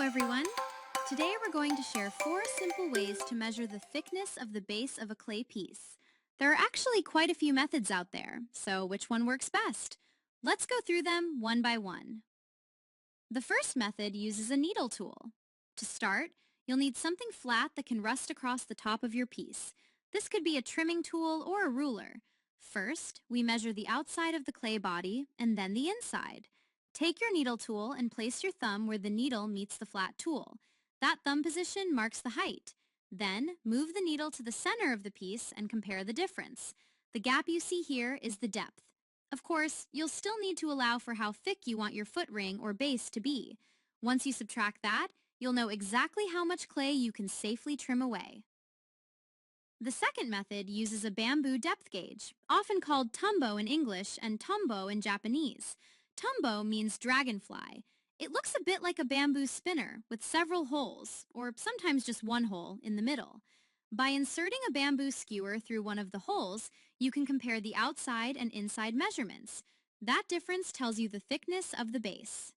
Hello everyone! Today we're going to share 4 simple ways to measure the thickness of the base of a clay piece. There are actually quite a few methods out there, so which one works best? Let's go through them one by one. The first method uses a needle tool. To start, you'll need something flat that can rest across the top of your piece. This could be a trimming tool or a ruler. First, we measure the outside of the clay body and then the inside. Take your needle tool and place your thumb where the needle meets the flat tool. That thumb position marks the height. Then, move the needle to the center of the piece and compare the difference. The gap you see here is the depth. Of course, you'll still need to allow for how thick you want your foot ring or base to be. Once you subtract that, you'll know exactly how much clay you can safely trim away. The second method uses a bamboo depth gauge, often called tumbo in English and tombo in Japanese. Tumbo means dragonfly. It looks a bit like a bamboo spinner with several holes, or sometimes just one hole, in the middle. By inserting a bamboo skewer through one of the holes, you can compare the outside and inside measurements. That difference tells you the thickness of the base.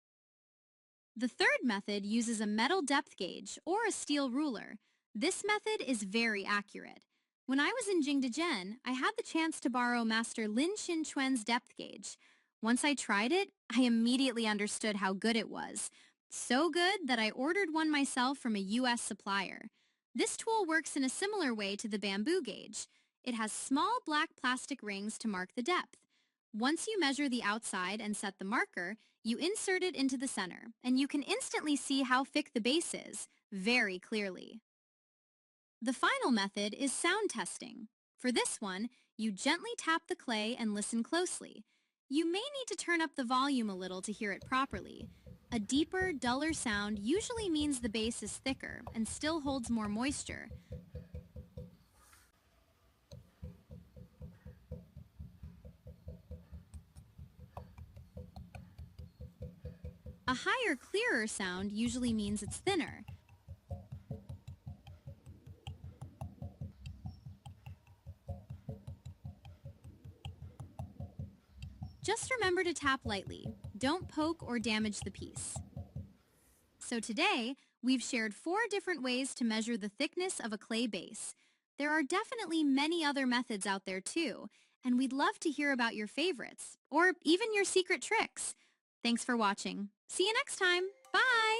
The third method uses a metal depth gauge or a steel ruler. This method is very accurate. When I was in Jingdezhen, I had the chance to borrow Master Lin Xin-chuan's depth gauge. Once I tried it, I immediately understood how good it was. So good that I ordered one myself from a US supplier. This tool works in a similar way to the bamboo gauge. It has small black plastic rings to mark the depth. Once you measure the outside and set the marker, you insert it into the center, and you can instantly see how thick the base is, very clearly. The final method is sound testing. For this one, you gently tap the clay and listen closely. You may need to turn up the volume a little to hear it properly. A deeper, duller sound usually means the base is thicker and still holds more moisture. A higher, clearer sound usually means it's thinner. Just remember to tap lightly. Don't poke or damage the piece. So today, we've shared 4 different ways to measure the thickness of a clay base. There are definitely many other methods out there too, and we'd love to hear about your favorites, or even your secret tricks. Thanks for watching. See you next time. Bye!